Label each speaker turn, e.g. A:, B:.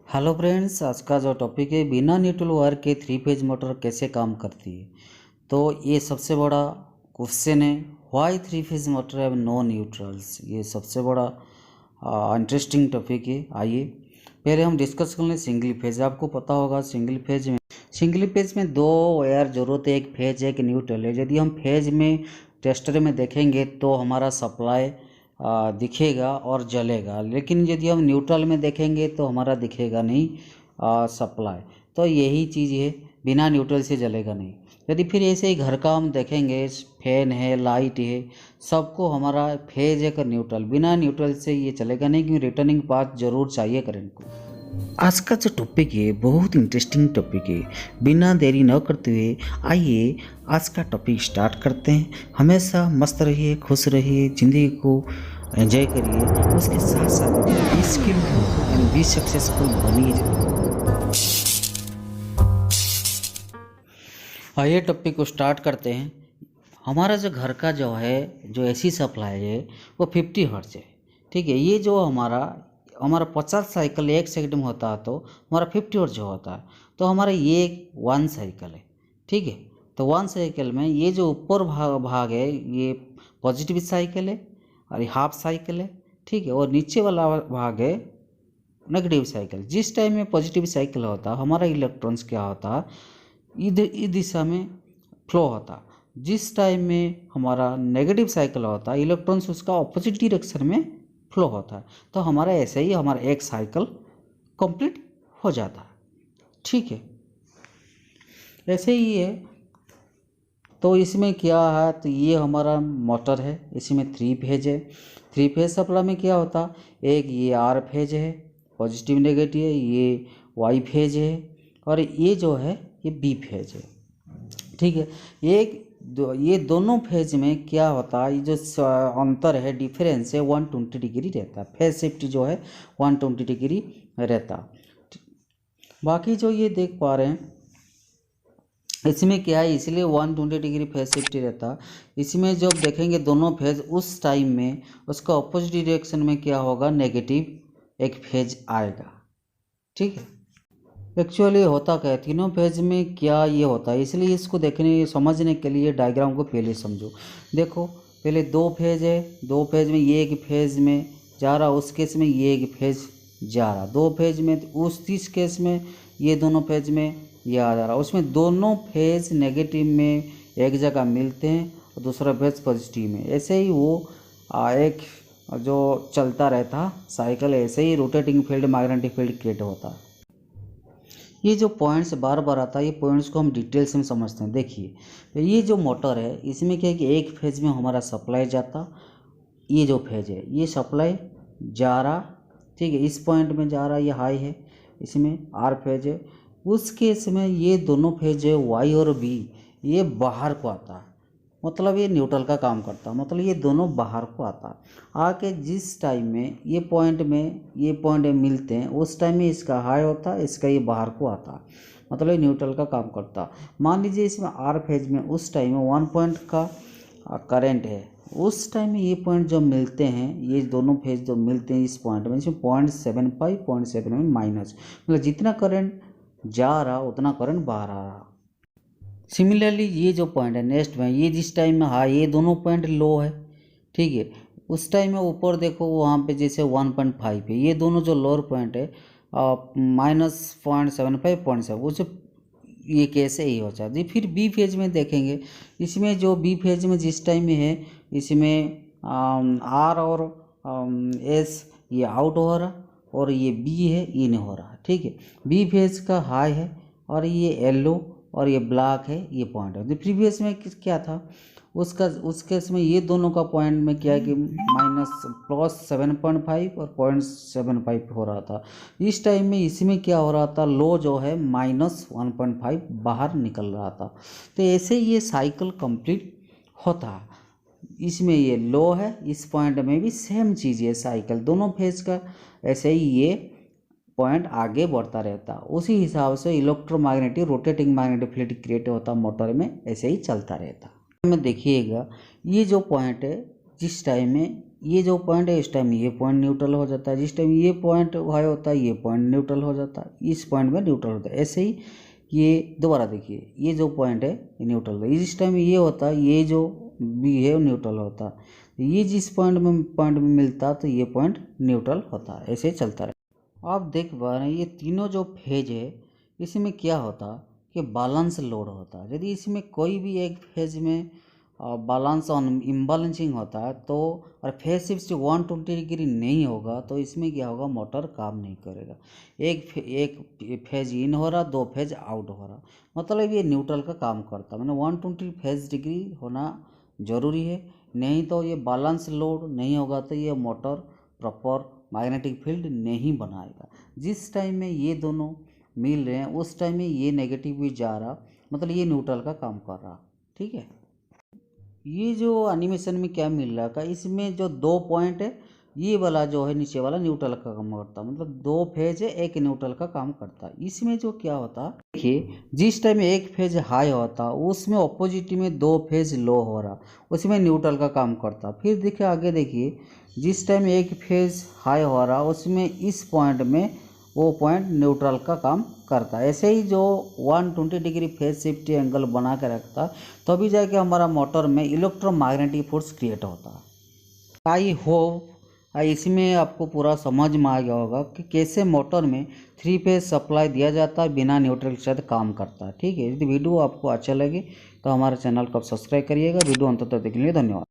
A: Hello friends, आज का जो टॉपिक है बिना न्यूट्रल वायर के थ्री फेज मोटर कैसे काम करती है। तो ये सबसे बड़ा क्वेश्चन है, why three phase motor have no neutrals. ये सबसे बड़ा इंटरेस्टिंग टॉपिक है। आइए पहले हम डिस्कस कर लें सिंगल फेज। आपको पता होगा सिंगल फेज में दो वायर जरूरत है, एक फेज है एक न्यूट्रल है। यदि हम फेज में टेस्टर में देखेंगे तो हमारा सप्लाई दिखेगा और जलेगा, लेकिन यदि हम न्यूट्रल में देखेंगे तो हमारा दिखेगा नहीं सप्लाई। तो यही चीज़ है, बिना न्यूट्रल से जलेगा नहीं। यदि फिर ऐसे ही घर का हम देखेंगे, फैन है लाइट है, सबको हमारा फेज है कर न्यूट्रल, बिना न्यूट्रल से ये चलेगा नहीं, क्योंकि रिटर्निंग पाथ जरूर चाहिए करंट को। आज का जो टॉपिक है बहुत इंटरेस्टिंग टॉपिक है। बिना देरी न करते हुए आइए आज का टॉपिक स्टार्ट करते हैं। हमेशा मस्त रहिए, खुश रहिए, ज़िंदगी को एंजॉय करिए, उसके साथ साथ be skillful and be successful बनिए। आइए टॉपिक को स्टार्ट करते हैं। हमारा जो घर का जो है जो एसी सप्लाई है वो 50 हर्ट्ज है, ठीक है। ये जो हमारा 50 साइकिल एक सेकंड में होता है तो हमारा 50 हर्ट्ज होता है। तो हमारा ये 1 साइकिल है, ठीक है। तो 1 साइकिल में ये जो ऊपर भाग है ये पॉजिटिव साइकिल है और ये हाफ साइकिल है, ठीक है। और नीचे वाला भाग है नेगेटिव साइकिल। जिस टाइम में पॉजिटिव साइकिल होता है हमारा इलेक्ट्रॉन्स क्या होता है, इधर इस दिशा में फ्लो होता है। जिस टाइम में हमारा नेगेटिव साइकिल होता है इलेक्ट्रॉन्स उसका ऑपोजिट डायरेक्शन में फ्लो होता है। तो हमारा ऐसे ही हमारा एक साइकिल कंप्लीट हो जाता है, ठीक है। ऐसे ही है। तो इसमें क्या है, तो ये हमारा मोटर है, इसमें 3 फेज है। 3 फेज सप्लाई में क्या होता है, एक ये आर फेज है पॉजिटिव नेगेटिव है, ये वाई फेज है, और ये जो है ये बी फेज है, ठीक है। ये दोनों फेज में क्या होता है, ये जो अंतर है डिफरेंस है 120 डिग्री रहता है। फेज शिफ्ट जो है 120 डिग्री रहता। बाकी जो ये देख पा रहे हैं इसमें क्या है, इसलिए 120 डिग्री फेज शिफ्ट रहता। इसमें जब देखेंगे दोनों फेज उस टाइम में उसका अपोजिट डायरेक्शन में क्या होगा, नेगेटिव एक फेज आएगा, ठीक है। एक्चुअली होता क्या है, तीनों फेज में क्या ये होता है, इसलिए इसको देखने समझने के लिए डायग्राम को पहले समझो। देखो पहले 2 फेज है, 2 फेज में ये एक फेज में जा रहा, उस केस में ये एक फेज जा रहा, 2 फेज में उस 30 केस में ये दोनों फेज में ये आ जा रहा। उसमें दोनों फेज नेगेटिव में एक जगह मिलते हैं और दूसरा फेज पॉजिटिव में। ऐसे ही वो एक जो चलता रहता साइकिल, ऐसे ही rotating field magnetic field create होता है। ये जो पॉइंट्स बार बार आता है, ये पॉइंट्स को हम डिटेल्स में समझते हैं। देखिए ये जो मोटर है इसमें क्या है कि एक फेज में हमारा सप्लाई जाता, ये जो फेज है ये सप्लाई जा रहा, ठीक है। इस पॉइंट में जा रहा, ये हाई है, इसमें आर फेज है। उस केस में ये दोनों फेज है वाई और बी ये बाहर को आता है, मतलब ये न्यूट्रल का काम करता है, मतलब ये दोनों बाहर को आता है। आके जिस टाइम में ये पॉइंट में मिलते हैं उस टाइम में इसका हाई होता है, इसका ये बाहर को आता है, मतलब ये न्यूट्रल का काम करता है। मान लीजिए इसमें आर फेज में उस टाइम में 1 पॉइंट का करंट है, उस टाइम में ये पॉइंट जो मिलते हैं, ये दोनों फेज जो मिलते हैं इस पॉइंट में, इसमें 0.75 में माइनस, मतलब जितना करंट जा रहा उतना करंट बाहर आ रहा। सिमिलरली ये जो पॉइंट है नेक्स्ट में, ये जिस टाइम में हाई, ये दोनों पॉइंट लो है, ठीक है। उस टाइम में ऊपर देखो वहाँ पे जैसे 1.5 है, ये दोनों जो लोअर पॉइंट है -0.75 उसे ये कैसे ही हो जाती। फिर बी फेज में देखेंगे, इसमें जो बी फेज में जिस टाइम में है इसमें आर और एस ये आउट हो रहा और ये बी है इन हो रहा, ठीक है। बी फेज का हाई है और ये येलो और ये ब्लैक है, ये पॉइंट है। तो प्रीवियस में क्या था उस केस में ये दोनों का पॉइंट में क्या है कि -+7.5 और 0.75 हो रहा था। इस टाइम में इसमें क्या हो रहा था, लो जो है -1.5 बाहर निकल रहा था। तो ऐसे ये साइकिल कंप्लीट होता है। इसमें ये लो है, इस पॉइंट में भी सेम चीज़ है, साइकिल दोनों फेज का ऐसे ही ये पॉइंट आगे बढ़ता रहता। उसी हिसाब से electromagnetic rotating magnetic field create होता मोटर में, ऐसे ही चलता रहता। में देखिएगा ये जो पॉइंट है जिस टाइम में ये जो पॉइंट है इस टाइम ये पॉइंट न्यूट्रल हो जाता है, जिस टाइम ये पॉइंट हाई होता है ये पॉइंट न्यूट्रल हो जाता है, इस पॉइंट में न्यूट्रल होता है। ऐसे ही ये दोबारा देखिए, ये जो पॉइंट है ये न्यूट्रल होता है, इस टाइम ये होता है, ये जो बी है वो न्यूट्रल होता है, ये जिस पॉइंट में मिलता तो ये पॉइंट न्यूट्रल होता है। ऐसे ही चलता है। आप देख पा रहे हैं ये तीनों जो फेज है इसमें क्या होता कि बैलेंस लोड होता है। यदि इसमें कोई भी एक फेज में बैलेंस ऑन इम्बैलेंसिंग होता है तो और फेज शिफ्ट 120 डिग्री नहीं होगा तो इसमें क्या होगा, मोटर काम नहीं करेगा। एक फेज इन हो रहा, दो फेज आउट हो रहा, मतलब ये न्यूट्रल का काम करता है। मैंने 120 फेज डिग्री होना ज़रूरी है, नहीं तो ये बैलेंस लोड नहीं होगा तो ये मोटर प्रॉपर मैग्नेटिक फील्ड नहीं बनाएगा। जिस टाइम में ये दोनों मिल रहे हैं उस टाइम में ये नेगेटिव भी जा रहा, मतलब ये न्यूट्रल का काम कर रहा। ठीक है, ये जो एनिमेशन में क्या मिल रहा था, इसमें जो दो पॉइंट है ये वाला जो है नीचे वाला न्यूट्रल का काम करता है, मतलब दो फेज है एक न्यूट्रल का काम करता है। इसमें जो क्या होता देखिए, जिस टाइम एक फेज हाई होता उसमें ऑपोजिट में दो फेज लो हो रहा, उसमें न्यूट्रल का काम करता। फिर देखिए आगे देखिए, जिस टाइम एक फेज हाई हो रहा उसमें इस पॉइंट में वो पॉइंट न्यूट्रल का काम करता है। ऐसे ही जो 120 डिग्री फेज शिफ्ट एंगल बना के रखता तभी जाके हमारा मोटर में इलेक्ट्रोमैग्नेटिक फोर्स क्रिएट होता है। आई होप इसमें आपको पूरा समझ में आ गया होगा कि कैसे मोटर में 3 फेज सप्लाई दिया जाता है बिना न्यूट्रल के साथ काम करता है। ठीक है, यदि वीडियो आपको अच्छा लगे तो हमारे चैनल को आप सब्सक्राइब करिएगा। वीडियो अंत तक देखने के लिए धन्यवाद।